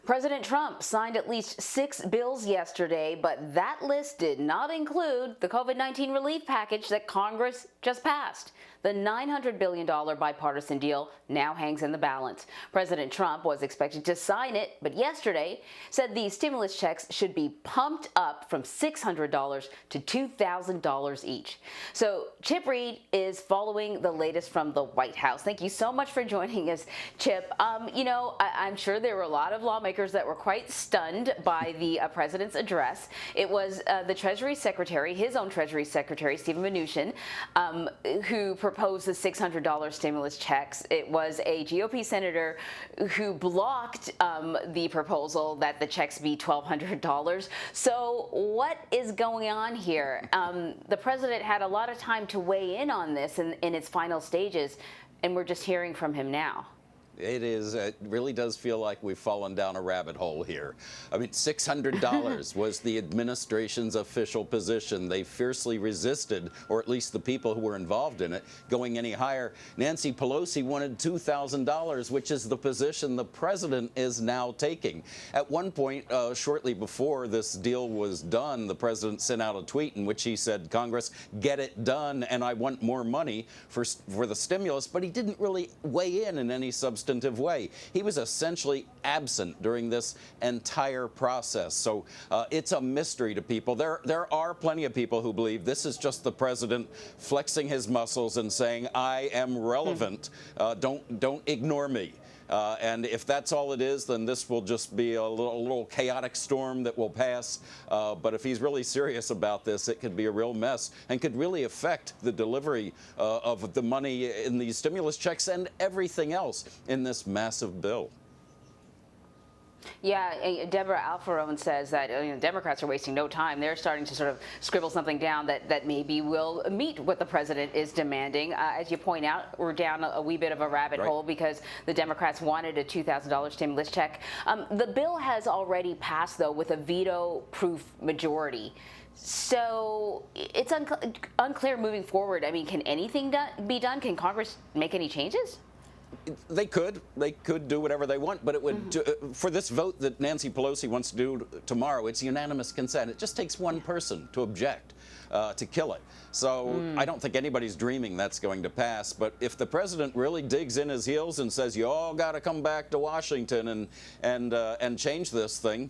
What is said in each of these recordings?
President Trump signed at least 6 bills yesterday, but that list did not include the COVID-19 relief package that Congress just passed. The $900 billion bipartisan deal now hangs in the balance. President Trump was expected to sign it, but yesterday said the stimulus checks should be pumped up from $600 to $2,000 each. So Chip Reid is following the latest from the White House. Thank you so much for joining us, Chip. I'm sure there were a lot of lawmakers that were quite stunned by the president's address. It was the Treasury Secretary, his own Treasury Secretary, Stephen Mnuchin, who proposed the $600 stimulus checks. It was a GOP senator who blocked the proposal that the checks be $1,200. So what is going on here? The president had a lot of time to weigh in on this in its final stages, and we're just hearing from him now. It really does feel like we've fallen down a rabbit hole here. I mean, $600 was the administration's official position. They fiercely resisted, or at least the people who were involved in it, going any higher. Nancy Pelosi wanted $2,000, which is the position the president is now taking. At one point, shortly before this deal was done, the president sent out a tweet in which he said, "Congress, get it done, and I want more money for the stimulus," but he didn't really weigh in any substantive way. He was essentially absent during this entire process. So it's a mystery to people. There are plenty of people who believe this is just the president flexing his muscles and saying, "I am relevant. Don't ignore me." And if that's all it is, then this will just be a little chaotic storm that will pass. But if he's really serious about this, it could be a real mess and could really affect the delivery of the money in these stimulus checks and everything else in this massive bill. Yeah, Deborah Alfarone says that Democrats are wasting no time. They're starting to sort of scribble something down that maybe will meet what the president is demanding. As you point out, we're down a wee bit of a rabbit hole because the Democrats wanted a $2,000 stimulus check. The bill has already passed, though, with a veto-proof majority. So it's unclear moving forward. I mean, can anything be done? Can Congress make any changes? They could do whatever they want, but it would for this vote that Nancy Pelosi wants to do tomorrow, it's unanimous consent. It just takes one person to object, to kill it. So I don't think anybody's dreaming that's going to pass. But if the president really digs in his heels and says, "You all got to come back to Washington and change this thing,"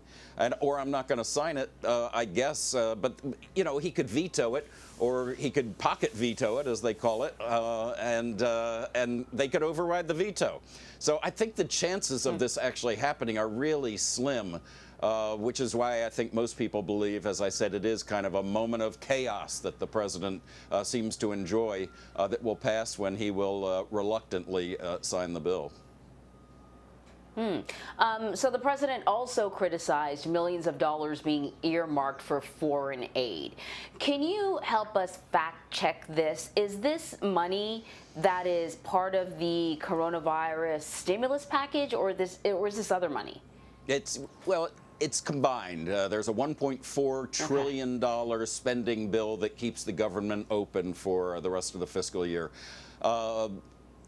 or I'm not going to sign it, I guess. But he could veto it, or he could pocket veto it, as they call it, and they could override the veto. So I think the chances of this actually happening are really slim. Which is why I think most people believe, as I said, it is kind of a moment of chaos that the president seems to enjoy that will pass when he will reluctantly sign the bill. So the president also criticized millions of dollars being earmarked for foreign aid. Can you help us fact check this? Is this money that is part of the coronavirus stimulus package, or is this other money? It's combined. There's a $1.4 trillion spending bill that keeps the government open for the rest of the fiscal year.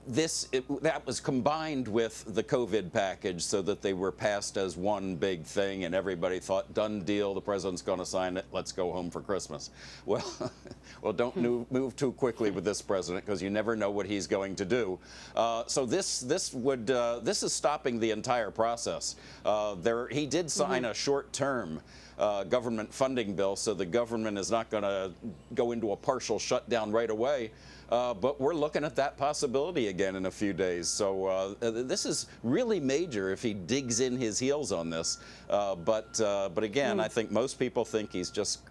That was combined with the COVID package so that they were passed as one big thing, and everybody thought, done deal, the president's going to sign it, let's go home for Christmas. Well, don't move too quickly with this president, because you never know what he's going to do. So this is stopping the entire process. He did sign a short-term government funding bill, so the government is not going to go into a partial shutdown right away. But we're looking at that possibility again in a few days. So this is really major if he digs in his heels on this. But again, I think most people think he's just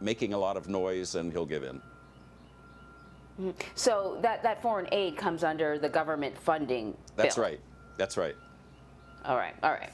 making a lot of noise and he'll give in. So that foreign aid comes under the government funding bill. That's right. That's right. All right. All right.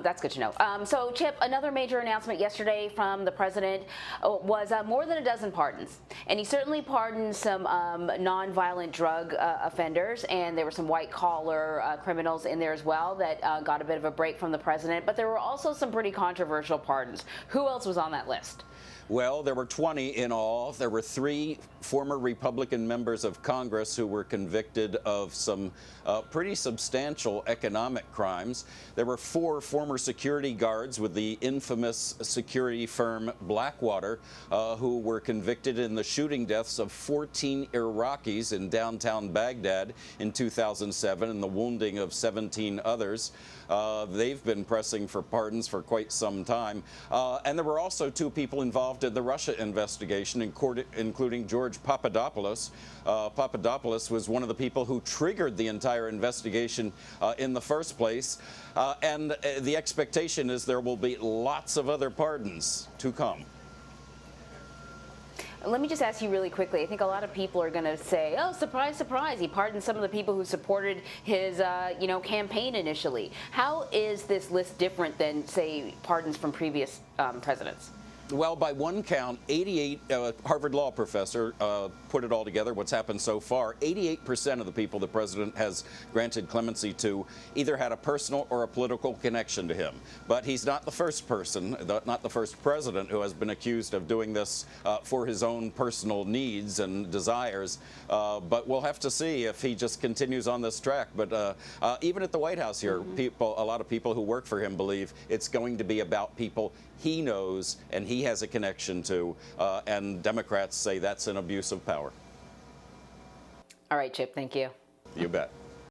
That's good to know. So, Chip, another major announcement yesterday from the president was more than a dozen pardons. And he certainly pardoned some nonviolent drug offenders, and there were some white-collar criminals in there as well that got a bit of a break from the president. But there were also some pretty controversial pardons. Who else was on that list? Well, there were 20 in all. There were 3 former Republican members of Congress who were convicted of some pretty substantial economic crimes. There were 4 former security guards with the infamous security firm Blackwater, who were convicted in the shooting deaths of 14 Iraqis in downtown Baghdad in 2007 and the wounding of 17 others. They've been pressing for pardons for quite some time. And there were also 2 people involved in the Russia investigation, including George Papadopoulos. Papadopoulos was one of the people who triggered the entire investigation in the first place. And the expectation is there will be lots of other pardons to come. Let me just ask you really quickly. I think a lot of people are going to say, oh, surprise, surprise, he pardoned some of the people who supported his, campaign initially. How is this list different than, say, pardons from previous presidents? Well, by one count, 88, Harvard law professor put it all together, what's happened so far. 88% of the people the president has granted clemency to either had a personal or a political connection to him. But he's not the first person, not the first president who has been accused of doing this for his own personal needs and desires. But we'll have to see if he just continues on this track. But even at the White House here, a lot of people who work for him believe it's going to be about people he knows and he has a connection to, and Democrats say that's an abuse of power. All right, Chip, thank you. You bet.